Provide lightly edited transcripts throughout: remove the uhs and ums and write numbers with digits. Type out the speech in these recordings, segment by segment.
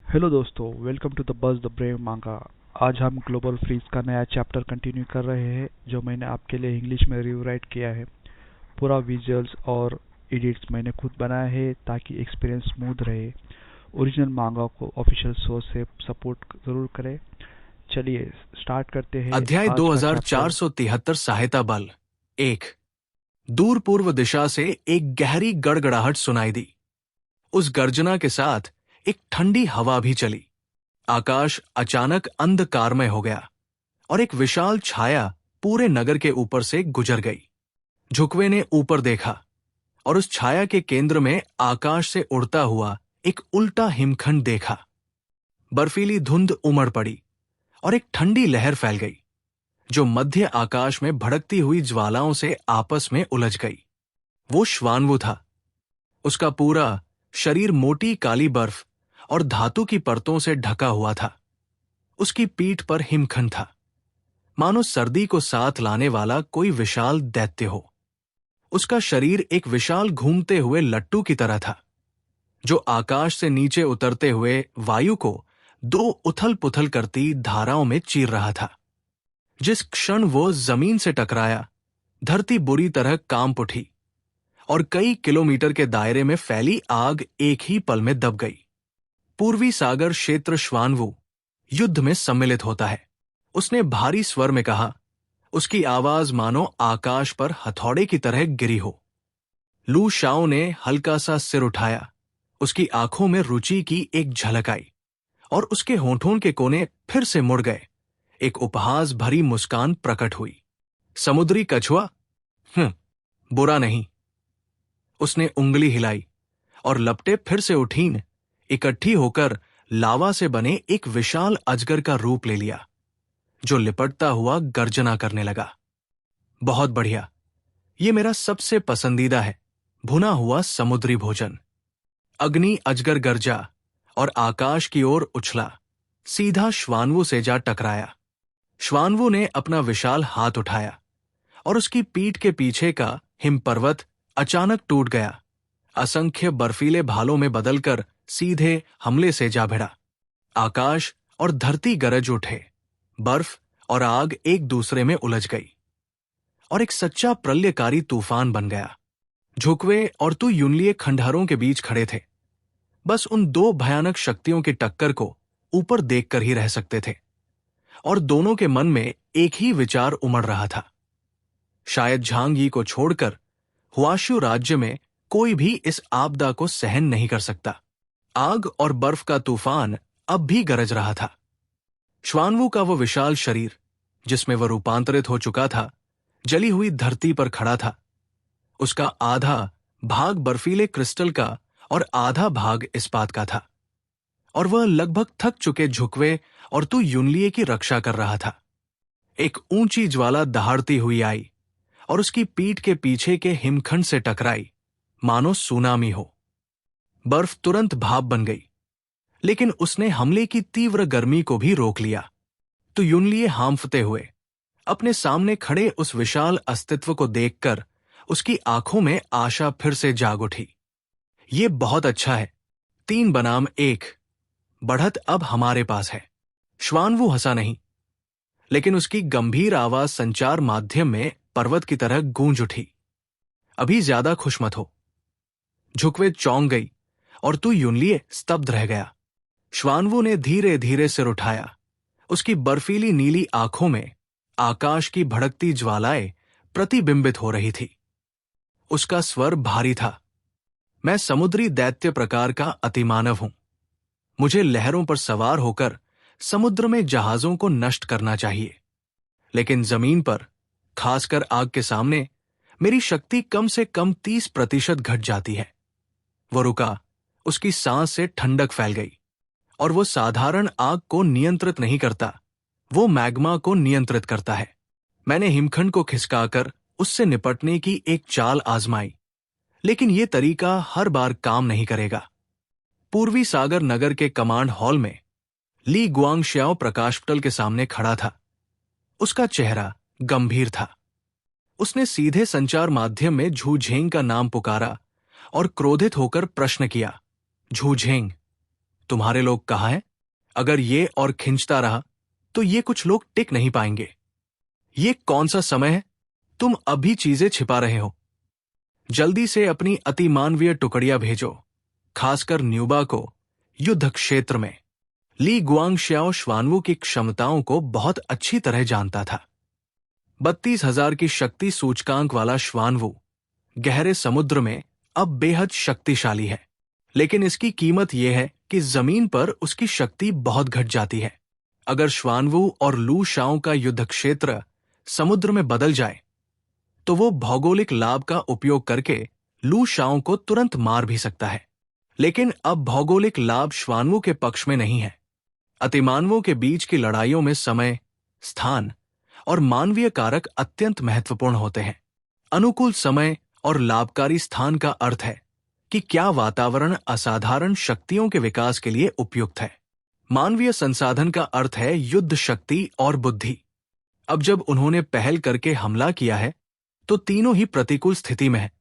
Hello दोस्तों, welcome to the buzz the brave manga. आज हम ग्लोबल फ्रीज का नया चैप्टर कंटिन्यू कर रहे हैं जो मैंने आपके लिए इंग्लिश में रिवराइट किया है। पूरा विजुअल्स और एडिट्स मैंने खुद बनाया है ताकि एक्सपीरियंस स्मूथ रहे। ओरिजिनल मांगा को ऑफिशियल सोर्स से सपोर्ट जरूर करें। चलिए स्टार्ट करते हैं अध्याय आज का चैप्टर। 2473 सहायता बल। 1। दूर पूर्व दिशा से एक गहरी गड़गड़ाहट सुनाई दी। उस गर्जना के साथ एक ठंडी हवा भी चली। आकाश अचानक अंधकारमय हो गया और एक विशाल छाया पूरे नगर के ऊपर से गुजर गई। झुकवे ने ऊपर देखा और उस छाया के केंद्र में आकाश से उड़ता हुआ एक उल्टा हिमखंड देखा। बर्फीली धुंध उमड़ पड़ी और एक ठंडी लहर फैल गई जो मध्य आकाश में भड़कती हुई ज्वालाओं से आपस में उलझ गई। वो श्वानवु था। उसका पूरा शरीर मोटी काली बर्फ और धातु की परतों से ढका हुआ था। उसकी पीठ पर हिमखंड था, मानो सर्दी को साथ लाने वाला कोई विशाल दैत्य हो। उसका शरीर एक विशाल घूमते हुए लट्टू की तरह था जो आकाश से नीचे उतरते हुए वायु को दो उथल पुथल करती धाराओं में चीर रहा था। जिस क्षण वो जमीन से टकराया, धरती बुरी तरह कांप उठी और कई किलोमीटर के दायरे में फैली आग एक ही पल में दब गई। पूर्वी सागर क्षेत्र श्वानवु युद्ध में सम्मिलित होता है, उसने भारी स्वर में कहा। उसकी आवाज मानो आकाश पर हथौड़े की तरह गिरी हो। लू शाओ ने हल्का सा सिर उठाया। उसकी आंखों में रुचि की एक झलक आई और उसके होंठों के कोने फिर से मुड़ गए। एक उपहास भरी मुस्कान प्रकट हुई। समुद्री कछुआ? बुरा नहीं। उसने उंगली हिलाई और लपटे फिर से उठीन इकट्ठी होकर लावा से बने एक विशाल अजगर का रूप ले लिया जो लिपटता हुआ गर्जना करने लगा। बहुत बढ़िया, ये मेरा सबसे पसंदीदा है, भुना हुआ समुद्री भोजन। अग्नि अजगर गर्जा और आकाश की ओर उछला, सीधा श्वानवु से जा टकराया। श्वानवु ने अपना विशाल हाथ उठाया और उसकी पीठ के पीछे का हिमपर्वत अचानक टूट गया, असंख्य बर्फीले भालों में बदलकर सीधे हमले से जा भिड़ा। आकाश और धरती गरज उठे, बर्फ और आग एक दूसरे में उलझ गई और एक सच्चा प्रलयकारी तूफान बन गया। झुकवे और तू युनलिए खंडहरों के बीच खड़े थे, बस उन दो भयानक शक्तियों की टक्कर को ऊपर देखकर ही रह सकते थे और दोनों के मन में एक ही विचार उमड़ रहा था। शायद झांग यी को छोड़कर हुआशु राज्य में कोई भी इस आपदा को सहन नहीं कर सकता। आग और बर्फ का तूफान अब भी गरज रहा था। श्वानवु का वो विशाल शरीर जिसमें वह रूपांतरित हो चुका था, जली हुई धरती पर खड़ा था। उसका आधा भाग बर्फीले क्रिस्टल का और आधा भाग इस्पात का था और वह लगभग थक चुके झुकवे और तू युनलिए की रक्षा कर रहा था। एक ऊंची ज्वाला दहाड़ती हुई आई और उसकी पीठ के पीछे के हिमखंड से टकराई, मानो सुनामी हो। बर्फ तुरंत भाप बन गई, लेकिन उसने हमले की तीव्र गर्मी को भी रोक लिया। तो युनलिए हांफते हुए अपने सामने खड़े उस विशाल अस्तित्व को देखकर उसकी आंखों में आशा फिर से जाग उठी। ये बहुत अच्छा है, 3 बनाम 1। बढ़त अब हमारे पास है। श्वानवु हंसा नहीं, लेकिन उसकी गंभीर आवाज संचार माध्यम में पर्वत की तरह गूंज उठी। अभी ज्यादा खुश मत हो। झुकवे चौंक गई और तू युनलिए स्तब्ध रह गया। श्वानवु ने धीरे धीरे सिर उठाया। उसकी बर्फीली नीली आंखों में आकाश की भड़कती ज्वालाएं प्रतिबिंबित हो रही थी। उसका स्वर भारी था। मैं समुद्री दैत्य प्रकार का अतिमानव हूं। मुझे लहरों पर सवार होकर समुद्र में जहाजों को नष्ट करना चाहिए, लेकिन जमीन पर, खासकर आग के सामने, मेरी शक्ति कम से कम 30% घट जाती है। वो रुका, उसकी सांस से ठंडक फैल गई। और वो साधारण आग को नियंत्रित नहीं करता, वो मैग्मा को नियंत्रित करता है। मैंने हिमखंड को खिसकाकर उससे निपटने की एक चाल आजमाई, लेकिन ये तरीका हर बार काम नहीं करेगा। पूर्वी सागर नगर के कमांड हॉल में ली गुआंगश्याओ प्रकाशपटल के सामने खड़ा था। उसका चेहरा गंभीर था। उसने सीधे संचार माध्यम में झूझेंग का नाम पुकारा और क्रोधित होकर प्रश्न किया, झूझेंग, तुम्हारे लोग कहाँ हैं? अगर ये और खिंचता रहा तो ये कुछ लोग टिक नहीं पाएंगे। ये कौन सा समय है? तुम अभी चीजें छिपा रहे हो। जल्दी से अपनी अतिमानवीय टुकड़ियां भेजो, खासकर न्यूबा को युद्ध क्षेत्र में। ली गुआंगश्याओ श्वानवू की क्षमताओं को बहुत अच्छी तरह जानता था। 32,000 की शक्ति सूचकांक वाला श्वानवू गहरे समुद्र में अब बेहद शक्तिशाली है, लेकिन इसकी कीमत यह है कि जमीन पर उसकी शक्ति बहुत घट जाती है। अगर श्वानवू और लू शाओ का युद्ध क्षेत्र समुद्र में बदल जाए तो वो भौगोलिक लाभ का उपयोग करके लू शाओ को तुरंत मार भी सकता है। लेकिन अब भौगोलिक लाभ श्वानवू के पक्ष में नहीं है। अतिमानवों के बीच की लड़ाइयों में समय, स्थान और मानवीय कारक अत्यंत महत्वपूर्ण होते हैं। अनुकूल समय और लाभकारी स्थान का अर्थ है कि क्या वातावरण असाधारण शक्तियों के विकास के लिए उपयुक्त है। मानवीय संसाधन का अर्थ है युद्ध शक्ति और बुद्धि। अब जब उन्होंने पहल करके हमला किया है तो तीनों ही प्रतिकूल स्थिति में है,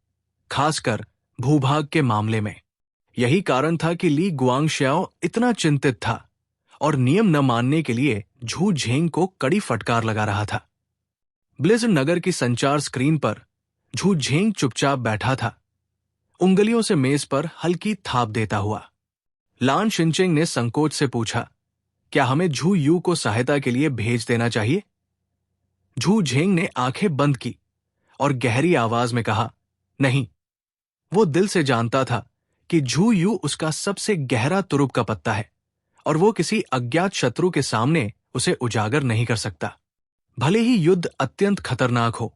खासकर भूभाग के मामले में। यही कारण था कि ली गुआंगश्याओ इतना चिंतित था और नियम न मानने के लिए झू झेंग को कड़ी फटकार लगा रहा था। ब्लिज़र्ड नगर की संचार स्क्रीन पर झू झेंग चुपचाप बैठा था, उंगलियों से मेज पर हल्की थाप देता हुआ। लान शिनचेंग ने संकोच से पूछा, क्या हमें झू यू को सहायता के लिए भेज देना चाहिए? झू झेंग ने आंखें बंद की और गहरी आवाज में कहा, नहीं। वो दिल से जानता था कि झू यू उसका सबसे गहरा तुरुप का पत्ता है और वो किसी अज्ञात शत्रु के सामने उसे उजागर नहीं कर सकता, भले ही युद्ध अत्यंत खतरनाक हो।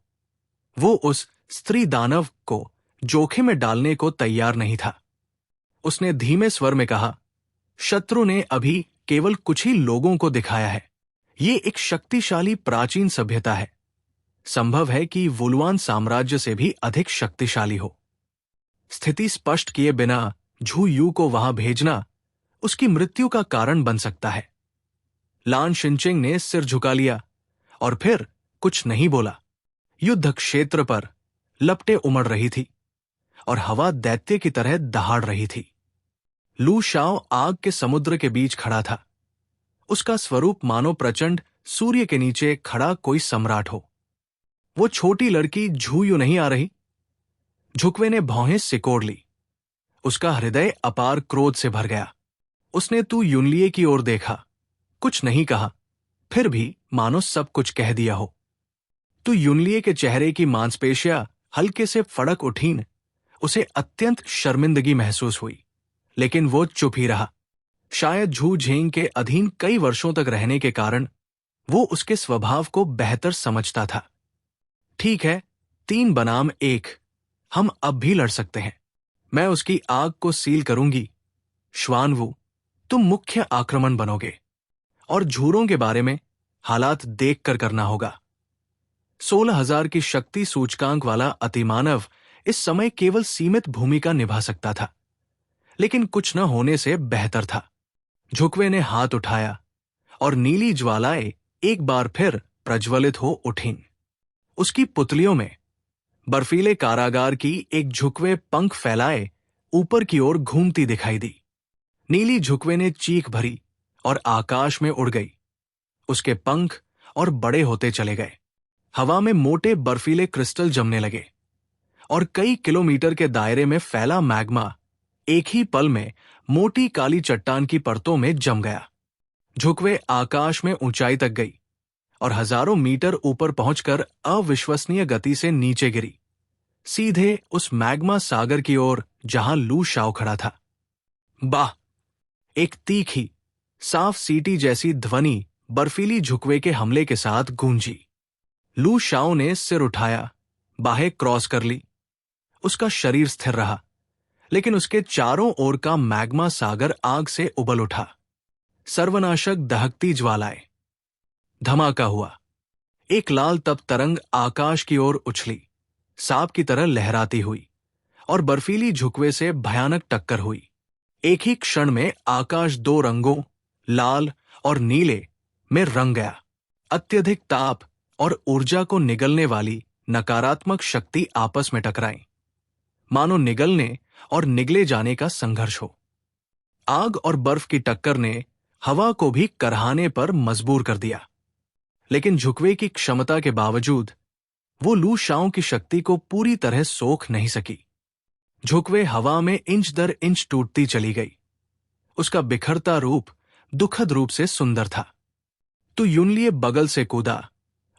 वो उस स्त्री दानव को जोखिम में डालने को तैयार नहीं था। उसने धीमे स्वर में कहा, शत्रु ने अभी केवल कुछ ही लोगों को दिखाया है। ये एक शक्तिशाली प्राचीन सभ्यता है। संभव है कि वुलुआन साम्राज्य से भी अधिक शक्तिशाली हो। स्थिति स्पष्ट किए बिना झू यू को वहां भेजना उसकी मृत्यु का कारण बन सकता है। लान शिनचेंग ने सिर झुका लिया और फिर कुछ नहीं बोला। युद्ध क्षेत्र पर लपटें उमड़ रही थी और हवा दैत्य की तरह दहाड़ रही थी। लू शाओ आग के समुद्र के बीच खड़ा था। उसका स्वरूप मानो प्रचंड सूर्य के नीचे खड़ा कोई सम्राट हो। वो छोटी लड़की झू यू नहीं आ रही? झुकवे ने भौहें सिकोड़ ली। उसका हृदय अपार क्रोध से भर गया। उसने तू युनलिए की ओर देखा, कुछ नहीं कहा, फिर भी मानो सब कुछ कह दिया हो। तू युनलिए के चेहरे की मांसपेशियां हल्के से फड़क उठीं। उसे अत्यंत शर्मिंदगी महसूस हुई, लेकिन वो चुप ही रहा। शायद झू झेंग के अधीन कई वर्षों तक रहने के कारण वो उसके स्वभाव को बेहतर समझता था। ठीक है, 3 बनाम 1, हम अब भी लड़ सकते हैं। मैं उसकी आग को सील करूंगी। श्वानवू, तुम मुख्य आक्रमण बनोगे और झूरों के बारे में हालात देख कर करना होगा। 16,000 की शक्ति सूचकांक वाला अतिमानव इस समय केवल सीमित भूमिका निभा सकता था, लेकिन कुछ न होने से बेहतर था। झुकवे ने हाथ उठाया और नीली ज्वालाएं एक बार फिर प्रज्वलित हो उठीं। उसकी पुतलियों में बर्फीले कारागार की एक झुकवे पंख फैलाए ऊपर की ओर घूमती दिखाई दी। नीली झुकवे ने चीख भरी और आकाश में उड़ गई। उसके पंख और बड़े होते चले गए। हवा में मोटे बर्फीले क्रिस्टल जमने लगे और कई किलोमीटर के दायरे में फैला मैग्मा एक ही पल में मोटी काली चट्टान की परतों में जम गया। झुकवे आकाश में ऊंचाई तक गई और हजारों मीटर ऊपर पहुंचकर अविश्वसनीय गति से नीचे गिरी, सीधे उस मैग्मा सागर की ओर जहां लू शाओ खड़ा था। बाह! एक तीखी, साफ सीटी जैसी ध्वनि बर्फीली झुकवे के हमले के साथ गूंजी। लू शाओ ने सिर उठाया, बाहें क्रॉस कर ली। उसका शरीर स्थिर रहा, लेकिन उसके चारों ओर का मैग्मा सागर आग से उबल उठा। सर्वनाशक दहकती ज्वालाएं। धमाका हुआ। एक लाल तप तरंग आकाश की ओर उछली, सांप की तरह लहराती हुई, और बर्फीली झुकवे से भयानक टक्कर हुई। एक ही क्षण में आकाश 2 रंगों, लाल और नीले, में रंग गया। अत्यधिक ताप और ऊर्जा को निगलने वाली नकारात्मक शक्ति आपस में टकराई, मानो निगलने और निगले जाने का संघर्ष हो। आग और बर्फ की टक्कर ने हवा को भी करहाने पर मजबूर कर दिया, लेकिन झुकवे की क्षमता के बावजूद वो लू शाओ की शक्ति को पूरी तरह सोख नहीं सकी। झुकवे हवा में इंच दर इंच टूटती चली गई। उसका बिखरता रूप दुखद रूप से सुंदर था। तो युनलिए बगल से कूदा।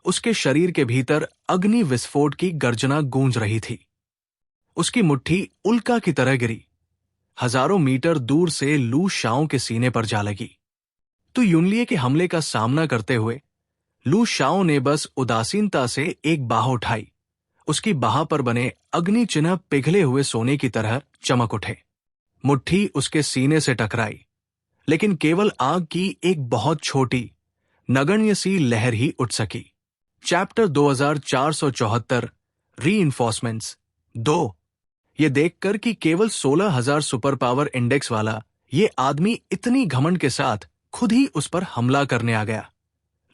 उसके शरीर के भीतर अग्नि विस्फोट की गर्जना गूंज रही थी। उसकी मुट्ठी उल्का की तरह गिरी, हजारों मीटर दूर से लू शाओ के सीने पर जा लगी। तो युनलिए के हमले का सामना करते हुए लू शाओ ने बस उदासीनता से एक बाह उठाई। उसकी बाह पर बने अग्नि चिन्ह पिघले हुए सोने की तरह चमक उठे। मुट्ठी उसके सीने से टकराई, लेकिन केवल आग की एक बहुत छोटी नगण्य सी लहर ही उठ सकी। Chapter 2474 reinforcements 2। ये देखकर कि केवल 16,000 सुपर पावर इंडेक्स वाला ये आदमी इतनी घमंड के साथ खुद ही उस पर हमला करने आ गया,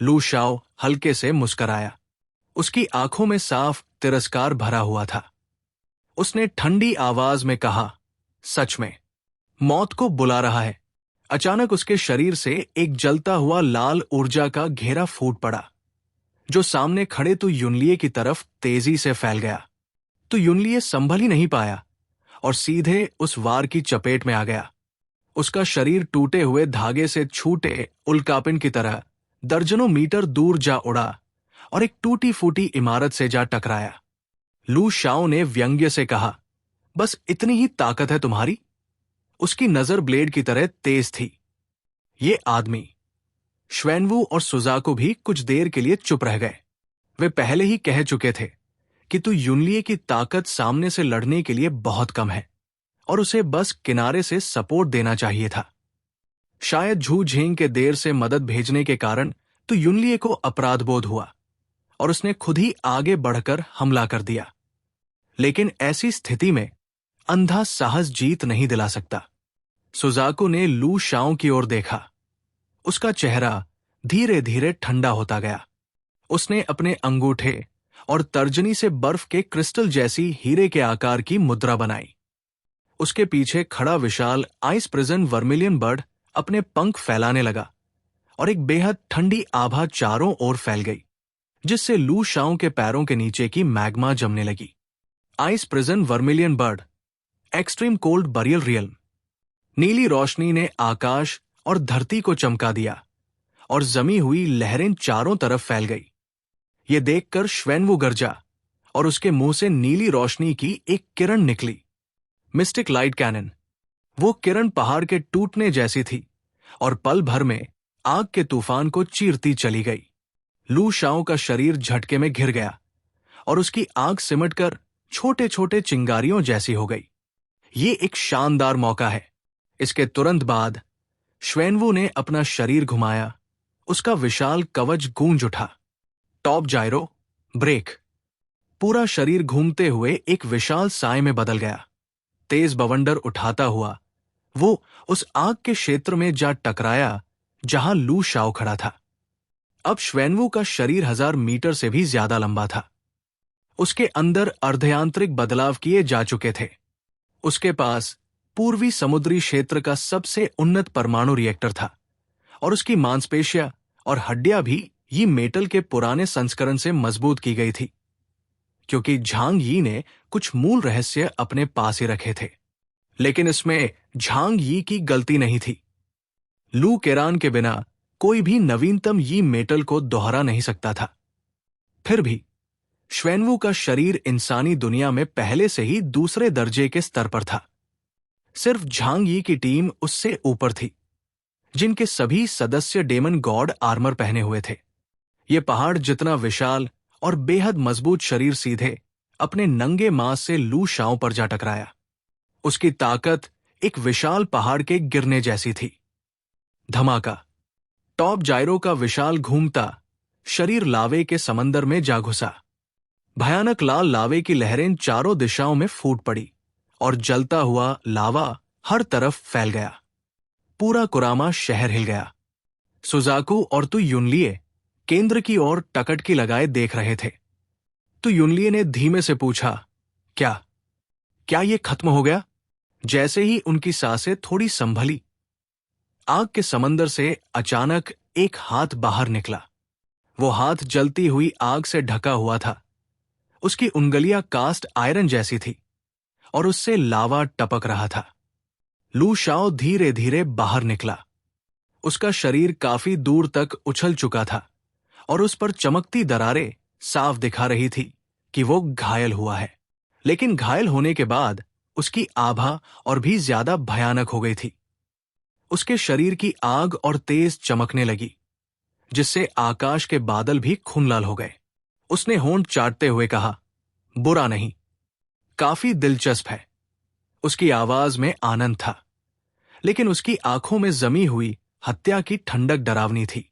लू शाओ हल्के से मुस्कराया। उसकी आंखों में साफ तिरस्कार भरा हुआ था। उसने ठंडी आवाज में कहा, सच में मौत को बुला रहा है। अचानक उसके शरीर से एक जलता हुआ लाल ऊर्जा का घेरा फूट पड़ा, जो सामने खड़े तो युनलिए की तरफ तेजी से फैल गया। तो युनलिए संभल ही नहीं पाया और सीधे उस वार की चपेट में आ गया। उसका शरीर टूटे हुए धागे से छूटे उल्कापिंड की तरह दर्जनों मीटर दूर जा उड़ा और एक टूटी फूटी इमारत से जा टकराया। लू शाओ ने व्यंग्य से कहा, बस इतनी ही ताकत है तुम्हारी? उसकी नजर ब्लेड की तरह तेज थी। ये आदमी श्वेनवू और सुजाको भी कुछ देर के लिए चुप रह गए। वे पहले ही कह चुके थे कि तू युनलिए की ताकत सामने से लड़ने के लिए बहुत कम है और उसे बस किनारे से सपोर्ट देना चाहिए था। शायद झू झेंग के देर से मदद भेजने के कारण तो युनलिए को अपराध बोध हुआ और उसने खुद ही आगे बढ़कर हमला कर दिया। लेकिन ऐसी स्थिति में अंधा साहस जीत नहीं दिला सकता। सुजाको ने लू शाओ की ओर देखा। उसका चेहरा धीरे धीरे ठंडा होता गया। उसने अपने अंगूठे और तर्जनी से बर्फ के क्रिस्टल जैसी हीरे के आकार की मुद्रा बनाई। उसके पीछे खड़ा विशाल आइस प्रिजन वर्मिलियन बर्ड अपने पंख फैलाने लगा और एक बेहद ठंडी आभा चारों ओर फैल गई, जिससे लू शाओ के पैरों के नीचे की मैग्मा जमने लगी। Ice prison vermilion bird, extreme cold burial realm. नीली रोशनी ने आकाश और धरती को चमका दिया और जमी हुई लहरें चारों तरफ फैल गई। ये देखकर श्वेनवू गरजा और उसके मुंह से नीली रोशनी की एक किरण निकली, मिस्टिक लाइट कैनन। वो किरण पहाड़ के टूटने जैसी थी और पल भर में आग के तूफान को चीरती चली गई। लू शाओ का शरीर झटके में घिर गया और उसकी आग सिमटकर छोटे छोटे चिंगारियों जैसी हो गई। ये एक शानदार मौका है। इसके तुरंत बाद श्वेनवू ने अपना शरीर घुमाया। उसका विशाल कवच गूंज उठा। Top gyro break. पूरा शरीर घूमते हुए एक विशाल साए में बदल गया। तेज बवंडर उठाता हुआ वो उस आग के क्षेत्र में जा टकराया जहां लू शाओ खड़ा था। अब श्वेनवू का शरीर 1000 मीटर से भी ज्यादा लंबा था। उसके अंदर अर्धयांत्रिक बदलाव किए जा चुके थे। उसके पास पूर्वी समुद्री क्षेत्र का सबसे उन्नत परमाणु रिएक्टर था और उसकी मांसपेशियां और हड्डियां भी ये मेटल के पुराने संस्करण से मजबूत की गई थी, क्योंकि झांग यी ने कुछ मूल रहस्य अपने पास ही रखे थे। लेकिन इसमें झांग यी की गलती नहीं थी। लू केरान के बिना कोई भी नवीनतम यी मेटल को दोहरा नहीं सकता था। फिर भी श्वेनवू का शरीर इंसानी दुनिया में पहले से ही दूसरे दर्जे के स्तर पर था। सिर्फ झांग यी की टीम उससे ऊपर थी, जिनके सभी सदस्य डेमन गॉड आर्मर पहने हुए थे। ये पहाड़ जितना विशाल और बेहद मजबूत शरीर सीधे अपने नंगे मांस से लू शाओ पर जा टकराया। उसकी ताकत एक विशाल पहाड़ के गिरने जैसी थी। धमाका। टॉप जायरो का विशाल घूमता शरीर लावे के समंदर में जा घुसा। भयानक लाल लावे की लहरें चारों दिशाओं में फूट पड़ी और जलता हुआ लावा हर तरफ फैल गया। पूरा कुरामा शहर हिल गया। सुजाकू और तू युनलिए केंद्र की ओर टकटकी लगाए देख रहे थे। तो युनलिए ने धीमे से पूछा, क्या ये खत्म हो गया? जैसे ही उनकी सांसें थोड़ी संभली, आग के समंदर से अचानक एक हाथ बाहर निकला। वो हाथ जलती हुई आग से ढका हुआ था। उसकी उंगलियां कास्ट आयरन जैसी थी और उससे लावा टपक रहा था। लू शाओ धीरे धीरे बाहर निकला। उसका शरीर काफी दूर तक उछल चुका था और उस पर चमकती दरारें साफ दिखा रही थी कि वो घायल हुआ है। लेकिन घायल होने के बाद उसकी आभा और भी ज्यादा भयानक हो गई थी। उसके शरीर की आग और तेज चमकने लगी, जिससे आकाश के बादल भी खून लाल हो गए। उसने होंठ चाटते हुए कहा, बुरा नहीं, काफी दिलचस्प है। उसकी आवाज में आनंद था, लेकिन उसकी आंखों में जमी हुई हत्या की ठंडक डरावनी थी।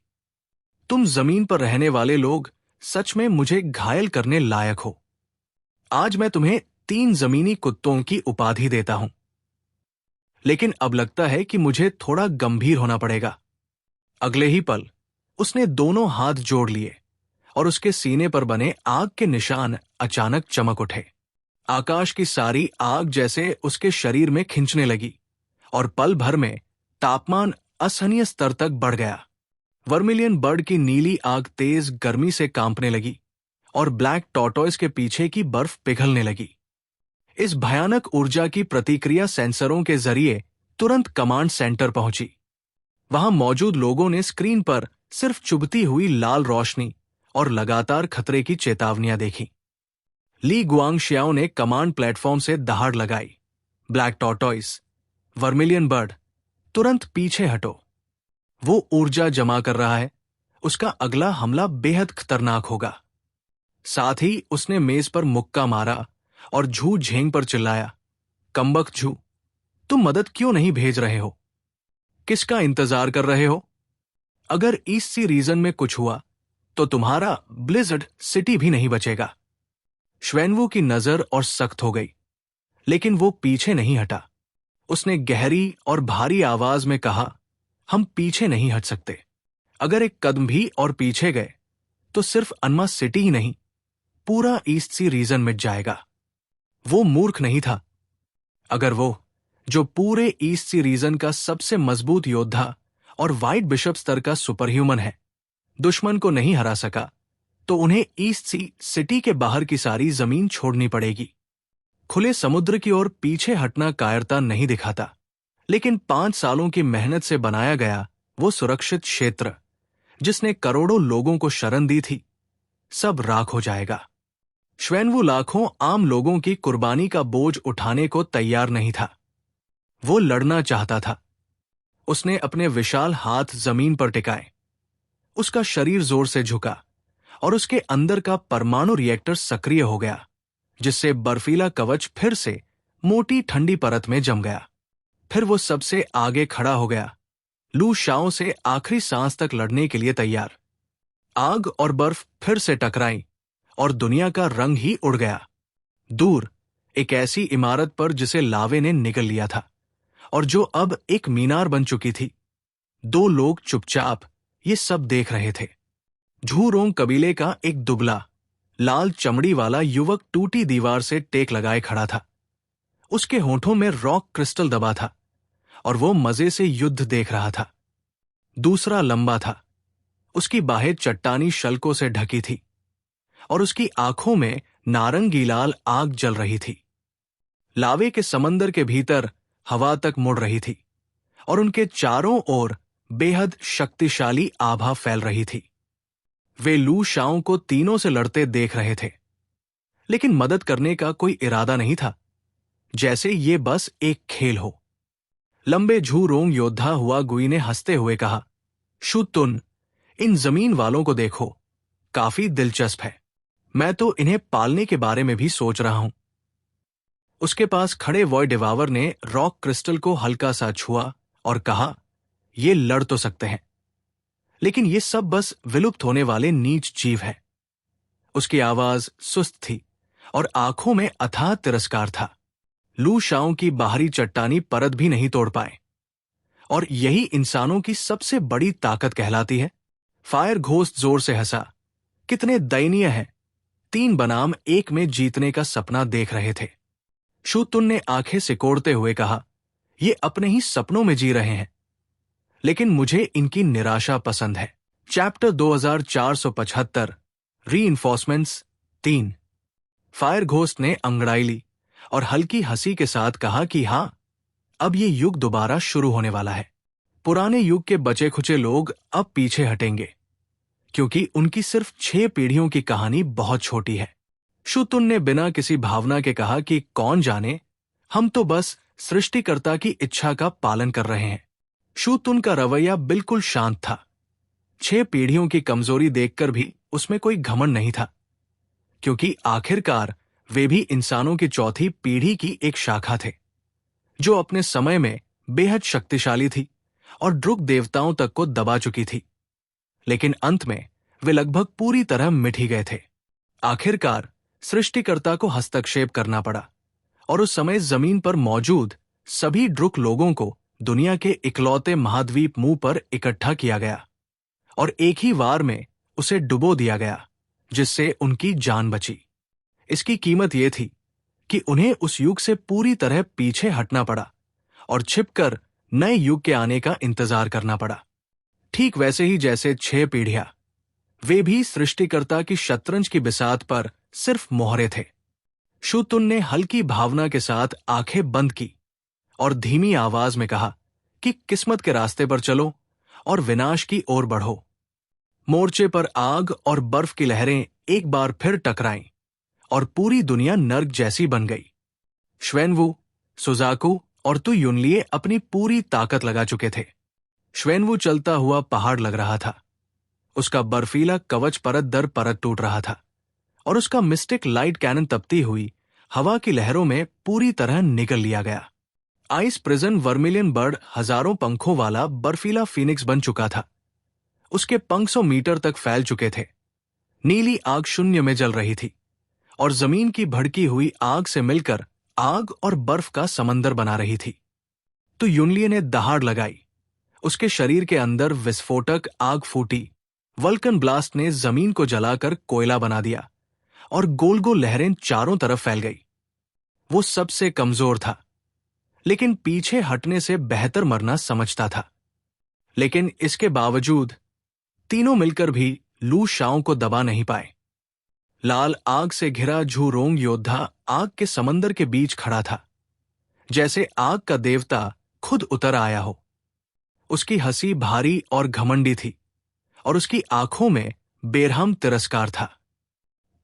तुम जमीन पर रहने वाले लोग सच में मुझे घायल करने लायक हो। आज मैं तुम्हें 3 जमीनी कुत्तों की उपाधि देता हूं। लेकिन अब लगता है कि मुझे थोड़ा गंभीर होना पड़ेगा। अगले ही पल उसने दोनों हाथ जोड़ लिए और उसके सीने पर बने आग के निशान अचानक चमक उठे। आकाश की सारी आग जैसे उसके शरीर में खिंचने लगी और पल भर में तापमान असहनीय स्तर तक बढ़ गया। वर्मिलियन बर्ड की नीली आग तेज गर्मी से कांपने लगी और ब्लैक टॉर्टॉइस के पीछे की बर्फ पिघलने लगी। इस भयानक ऊर्जा की प्रतिक्रिया सेंसरों के जरिए तुरंत कमांड सेंटर पहुंची। वहां मौजूद लोगों ने स्क्रीन पर सिर्फ चुभती हुई लाल रोशनी और लगातार खतरे की चेतावनियां देखी। ली गुआंगशियाओ ने कमांड प्लेटफॉर्म से दहाड़ लगाई, ब्लैक टॉर्टॉइस, वर्मिलियन बर्ड, तुरंत पीछे हटो। वो ऊर्जा जमा कर रहा है, उसका अगला हमला बेहद खतरनाक होगा। साथ ही उसने मेज पर मुक्का मारा और झू झेंग पर चिल्लाया, कमबख्त झू, तुम मदद क्यों नहीं भेज रहे हो? किसका इंतजार कर रहे हो? अगर ईस्ट सी रीजन में कुछ हुआ तो तुम्हारा ब्लिज़र्ड सिटी भी नहीं बचेगा। श्वेनवू की नजर और सख्त हो गई, लेकिन वो पीछे नहीं हटा। उसने गहरी और भारी आवाज में कहा, हम पीछे नहीं हट सकते। अगर एक कदम भी और पीछे गए तो सिर्फ अनमा सिटी ही नहीं, पूरा ईस्ट सी रीजन मिट जाएगा। वो मूर्ख नहीं था। अगर वो, जो पूरे ईस्ट सी रीजन का सबसे मजबूत योद्धा और व्हाइट बिशप स्तर का सुपरह्यूमन है, दुश्मन को नहीं हरा सका, तो उन्हें ईस्ट सी सिटी के बाहर की सारी जमीन छोड़नी पड़ेगी। खुले समुद्र की ओर पीछे हटना कायरता नहीं दिखाता, लेकिन 5 सालों की मेहनत से बनाया गया वो सुरक्षित क्षेत्र, जिसने करोड़ों लोगों को शरण दी थी, सब राख हो जाएगा। श्वेनवू लाखों आम लोगों की कुर्बानी का बोझ उठाने को तैयार नहीं था। वो लड़ना चाहता था। उसने अपने विशाल हाथ जमीन पर टिकाए। उसका शरीर जोर से झुका और उसके अंदर का परमाणु रिएक्टर सक्रिय हो गया, जिससे बर्फीला कवच फिर से मोटी ठंडी परत में जम गया। फिर वो सबसे आगे खड़ा हो गया, लू शाओ से आखिरी सांस तक लड़ने के लिए तैयार। आग और बर्फ फिर से टकराई और दुनिया का रंग ही उड़ गया। दूर एक ऐसी इमारत पर जिसे लावे ने निगल लिया था और जो अब एक मीनार बन चुकी थी। 2 लोग चुपचाप ये सब देख रहे थे। झूरोंग कबीले का एक दुबला, लाल चमड़ी वाला युवक टूटी दीवार से टेक लगाए खड़ा था। उसके होठों में रॉक क्रिस्टल दबा था और वो मजे से युद्ध देख रहा था। दूसरा लंबा था, उसकी बाहें चट्टानी शल्कों से ढकी थी और उसकी आंखों में नारंगी लाल आग जल रही थी। लावे के समंदर के भीतर हवा तक मुड़ रही थी और उनके चारों ओर बेहद शक्तिशाली आभा फैल रही थी। वे लू शाओ को तीनों से लड़ते देख रहे थे, लेकिन मदद करने का कोई इरादा नहीं था, जैसे ये बस एक खेल हो। लंबे झूरोंग योद्धा हुआ गुई ने हंसते हुए कहा, शुतुन, इन जमीन वालों को देखो, काफी दिलचस्प है। मैं तो इन्हें पालने के बारे में भी सोच रहा हूं। उसके पास खड़े वॉय डिवावर ने रॉक क्रिस्टल को हल्का सा छुआ और कहा, ये लड़ तो सकते हैं, लेकिन ये सब बस विलुप्त होने वाले नीच जीव है। उसकी आवाज सुस्त थी और आंखों में अथाह तिरस्कार था। लू शाओ की बाहरी चट्टानी परत भी नहीं तोड़ पाए, और यही इंसानों की सबसे बड़ी ताकत कहलाती है। फायर घोस्ट जोर से हंसा, कितने दयनीय है, 3 बनाम 1 में जीतने का सपना देख रहे थे। शूतुन ने आंखें सिकोड़ते हुए कहा, ये अपने ही सपनों में जी रहे हैं। लेकिन मुझे इनकी निराशा पसंद है। Chapter 2475 reinforcements 3। फायर घोस्ट ने अंगड़ाई ली और हल्की हंसी के साथ कहा कि हाँ, अब ये युग दोबारा शुरू होने वाला है। पुराने युग के बचे खुचे लोग अब पीछे हटेंगे, क्योंकि उनकी सिर्फ 6 पीढ़ियों की कहानी बहुत छोटी है। शुतुन ने बिना किसी भावना के कहा कि कौन जाने, हम तो बस सृष्टिकर्ता की इच्छा का पालन कर रहे हैं। शुतुन का रवैया बिल्कुल शांत था। 6 पीढ़ियों की कमजोरी देखकर भी उसमें कोई घमंड नहीं था, क्योंकि आखिरकार वे भी इंसानों की चौथी पीढ़ी की एक शाखा थे, जो अपने समय में बेहद शक्तिशाली थी और ड्रुक देवताओं तक को दबा चुकी थी। लेकिन अंत में वे लगभग पूरी तरह मिट ही गए थे। आखिरकार सृष्टिकर्ता को हस्तक्षेप करना पड़ा और उस समय जमीन पर मौजूद सभी ड्रुक लोगों को दुनिया के इकलौते महाद्वीप मुंह पर इकट्ठा किया गया और एक ही वार में उसे डुबो दिया गया, जिससे उनकी जान बची। इसकी कीमत यह थी कि उन्हें उस युग से पूरी तरह पीछे हटना पड़ा और छिपकर नए युग के आने का इंतजार करना पड़ा। ठीक वैसे ही जैसे 6 पीढ़ियां, वे भी सृष्टिकर्ता की शतरंज की बिसात पर सिर्फ मोहरे थे। शुतुन ने हल्की भावना के साथ आंखें बंद की और धीमी आवाज में कहा कि किस्मत के रास्ते पर चलो और विनाश की ओर बढ़ो। मोर्चे पर आग और बर्फ की लहरें एक बार फिर टकराईं और पूरी दुनिया नर्क जैसी बन गई। श्वेनवू, सुजाकू और तु युनलिए अपनी पूरी ताकत लगा चुके थे। श्वेनवू चलता हुआ पहाड़ लग रहा था। उसका बर्फीला कवच परत दर परत टूट रहा था और उसका मिस्टिक लाइट कैनन तपती हुई हवा की लहरों में पूरी तरह निगल लिया गया। आइस प्रिजन वर्मिलियन बर्ड हजारों पंखों वाला बर्फीला फीनिक्स बन चुका था। उसके पंख 100 मीटर तक फैल चुके थे। नीली आग शून्य में जल रही थी और जमीन की भड़की हुई आग से मिलकर आग और बर्फ का समंदर बना रही थी। तो युनलिए ने दहाड़ लगाई। उसके शरीर के अंदर विस्फोटक आग फूटी। वल्कन ब्लास्ट ने जमीन को जलाकर कोयला बना दिया और गोल गोल लहरें चारों तरफ फैल गई। वो सबसे कमजोर था, लेकिन पीछे हटने से बेहतर मरना समझता था। लेकिन इसके बावजूद तीनों मिलकर भी लू शाओ को दबा नहीं पाए। लाल आग से घिरा झूरोंग योद्धा आग के समंदर के बीच खड़ा था, जैसे आग का देवता खुद उतर आया हो। उसकी हंसी भारी और घमंडी थी और उसकी आंखों में बेरहम तिरस्कार था।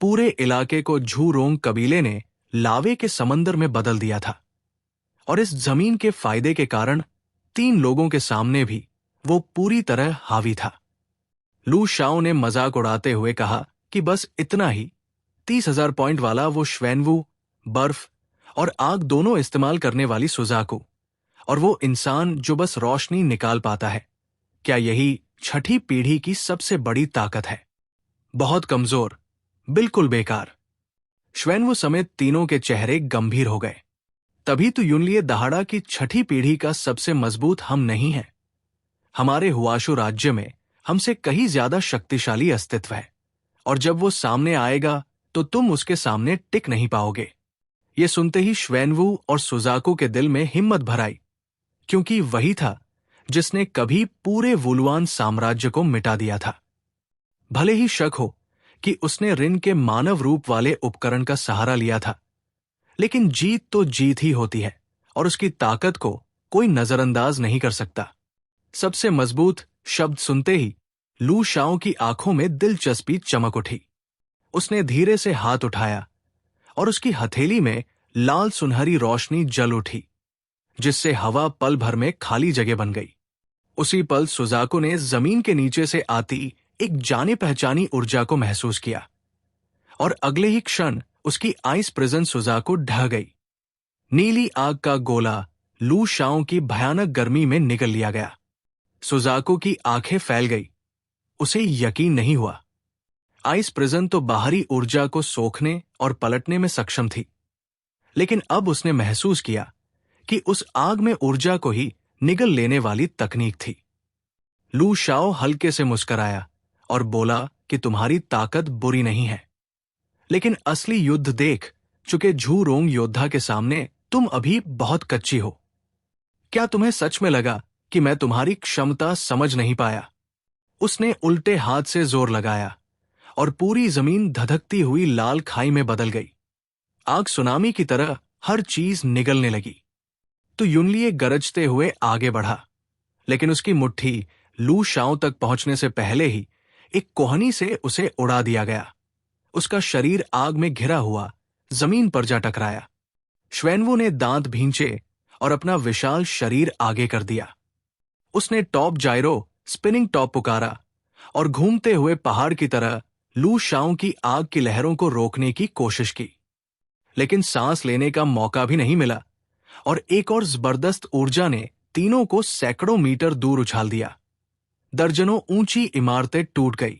पूरे इलाके को झूरोंग कबीले ने लावे के समंदर में बदल दिया था और इस जमीन के फायदे के कारण 3 लोगों के सामने भी वो पूरी तरह हावी था। लू शाओ ने मजाक उड़ाते हुए कहा कि बस इतना ही। 30,000 पॉइंट वाला वो श्वेनवू, बर्फ और आग दोनों इस्तेमाल करने वाली सुजाकू, और वो इंसान जो बस रोशनी निकाल पाता है, क्या यही छठी पीढ़ी की सबसे बड़ी ताकत है? बहुत कमजोर, बिल्कुल बेकार। श्वेनवू समेत तीनों के चेहरे गंभीर हो गए। तभी तो युनलिए दहाड़ा कि छठी पीढ़ी का सबसे मजबूत हम नहीं है। हमारे हुआशु राज्य में हमसे कहीं ज्यादा शक्तिशाली अस्तित्व है, और जब वो सामने आएगा तो तुम उसके सामने टिक नहीं पाओगे। ये सुनते ही श्वेनवू और सुजाकू के दिल में हिम्मत भर आई, क्योंकि वही था जिसने कभी पूरे वुलुआन साम्राज्य को मिटा दिया था। भले ही शक हो कि उसने रिन के मानव रूप वाले उपकरण का सहारा लिया था, लेकिन जीत तो जीत ही होती है और उसकी ताकत को कोई नजरअंदाज नहीं कर सकता। सबसे मजबूत शब्द सुनते ही लू शाओ की आंखों में दिलचस्पी चमक उठी। उसने धीरे से हाथ उठाया और उसकी हथेली में लाल सुनहरी रोशनी जल उठी, जिससे हवा पल भर में खाली जगह बन गई। उसी पल सुजाकू ने जमीन के नीचे से आती एक जाने पहचानी ऊर्जा को महसूस किया और अगले ही क्षण उसकी आइस प्रिजन सुजाकू ढह गई। नीली आग का गोला लू शाओ की भयानक गर्मी में निगल लिया गया। सुजाकू की आंखें फैल गई। उसे यकीन नहीं हुआ। आइस प्रिजन तो बाहरी ऊर्जा को सोखने और पलटने में सक्षम थी, लेकिन अब उसने महसूस किया कि उस आग में ऊर्जा को ही निगल लेने वाली तकनीक थी। लू शाओ हल्के से मुस्कुराया और बोला कि तुम्हारी ताकत बुरी नहीं है, लेकिन असली युद्ध देख चुके झूरोंग योद्धा के सामने तुम अभी बहुत कच्ची हो। क्या तुम्हें सच में लगा कि मैं तुम्हारी क्षमता समझ नहीं पाया। उसने उल्टे हाथ से जोर लगाया और पूरी जमीन धधकती हुई लाल खाई में बदल गई। आग सुनामी की तरह हर चीज निगलने लगी। तो युनलिए गरजते हुए आगे बढ़ा, लेकिन उसकी मुट्ठी लू शाओ तक पहुंचने से पहले ही एक कोहनी से उसे उड़ा दिया गया। उसका शरीर आग में घिरा हुआ जमीन पर जा टकराया। श्वेनवू ने दांत भींचे और अपना विशाल शरीर आगे कर दिया। उसने टॉप जाइरो स्पिनिंग टॉप पुकारा और घूमते हुए पहाड़ की तरह लू शाओ की आग की लहरों को रोकने की कोशिश की, लेकिन सांस लेने का मौका भी नहीं मिला और एक और जबरदस्त ऊर्जा ने तीनों को सैकड़ों मीटर दूर उछाल दिया। दर्जनों ऊंची इमारतें टूट गई।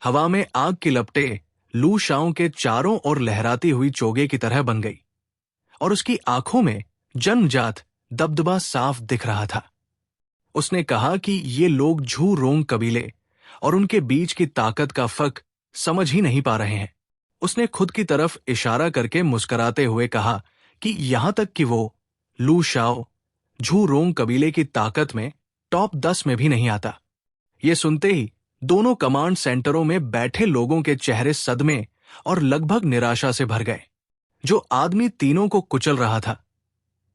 हवा में आग की लपटें लू शाओ के चारों ओर लहराती हुई चोगे की तरह बन गई और उसकी आंखों में जन्मजात दबदबा साफ दिख रहा था। उसने कहा कि ये लोग झू रोंग कबीले और उनके बीच की ताकत का फर्क समझ ही नहीं पा रहे हैं। उसने खुद की तरफ इशारा करके मुस्कुराते हुए कहा कि यहां तक कि वो लू शाओ झू रोंग कबीले की ताकत में टॉप 10 में भी नहीं आता। ये सुनते ही दोनों कमांड सेंटरों में बैठे लोगों के चेहरे सदमे और लगभग निराशा से भर गए। जो आदमी तीनों को कुचल रहा था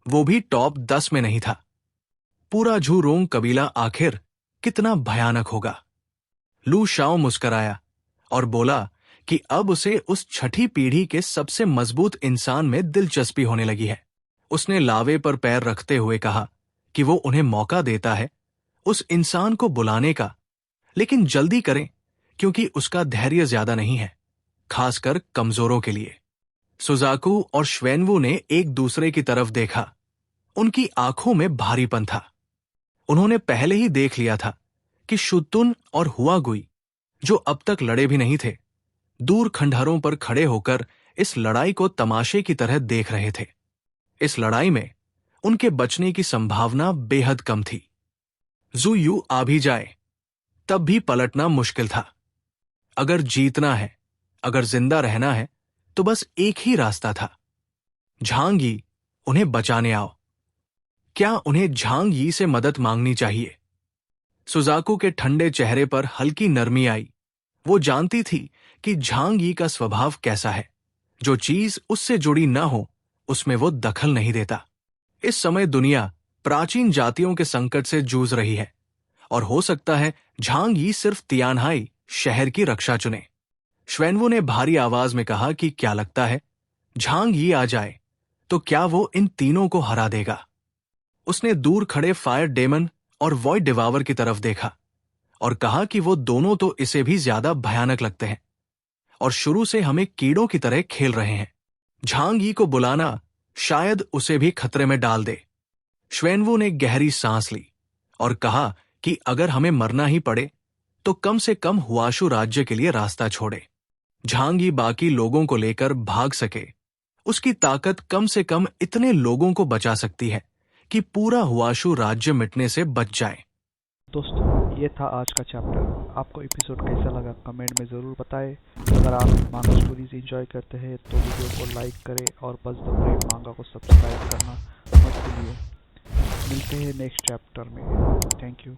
वो भी टॉप 10 में नहीं था। पूरा झू रोंग कबीला आखिर कितना भयानक होगा। लू शाओ मुस्कराया और बोला कि अब उसे उस छठी पीढ़ी के सबसे मजबूत इंसान में दिलचस्पी होने लगी है। उसने लावे पर पैर रखते हुए कहा कि वो उन्हें मौका देता है उस इंसान को बुलाने का, लेकिन जल्दी करें क्योंकि उसका धैर्य ज्यादा नहीं है, खासकर कमजोरों के लिए। सुजाकू और श्वेनवू ने एक दूसरे की तरफ देखा। उनकी आंखों में भारीपन था। उन्होंने पहले ही देख लिया था कि शुतुन और हुआगुई, जो अब तक लड़े भी नहीं थे, दूर खंडहरों पर खड़े होकर इस लड़ाई को तमाशे की तरह देख रहे थे। इस लड़ाई में उनके बचने की संभावना बेहद कम थी। जू यू आ भी जाए तब भी पलटना मुश्किल था। अगर जीतना है, अगर जिंदा रहना है, तो बस एक ही रास्ता था, झांग यी उन्हें बचाने आओ। क्या उन्हें झांग यी से मदद मांगनी चाहिए? सुजाकू के ठंडे चेहरे पर हल्की नरमी आई। वो जानती थी कि झांग यी का स्वभाव कैसा है। जो चीज उससे जुड़ी न हो उसमें वो दखल नहीं देता। इस समय दुनिया प्राचीन जातियों के संकट से जूझ रही है और हो सकता है झांग यी सिर्फ तियानहाई शहर की रक्षा चुने। श्वेनवू ने भारी आवाज में कहा कि क्या लगता है, झांग यी आ जाए तो क्या वो इन तीनों को हरा देगा? उसने दूर खड़े फायर डेमन और वॉइड डिवावर की तरफ देखा और कहा कि वो दोनों तो इसे भी ज्यादा भयानक लगते हैं और शुरू से हमें कीड़ों की तरह खेल रहे हैं। झांग यी को बुलाना शायद उसे भी खतरे में डाल दे। श्वेनवू ने गहरी सांस ली और कहा कि अगर हमें मरना ही पड़े तो कम से कम हुआशु राज्य के लिए रास्ता छोड़े। झांग यी बाकी लोगों को लेकर भाग सके, उसकी ताकत कम से कम इतने लोगों को बचा सकती है कि पूरा हुआशु राज्य मिटने से बच जाए। दोस्तों, ये था आज का चैप्टर। आपको एपिसोड कैसा लगा कमेंट में ज़रूर बताएं। अगर आप मांगा स्टोरीज एंजॉय करते हैं तो वीडियो को लाइक करें और बस द ब्रेव मांगा को सब्सक्राइब करना मत भूलिए। मिलते हैं नेक्स्ट चैप्टर में। Thank you.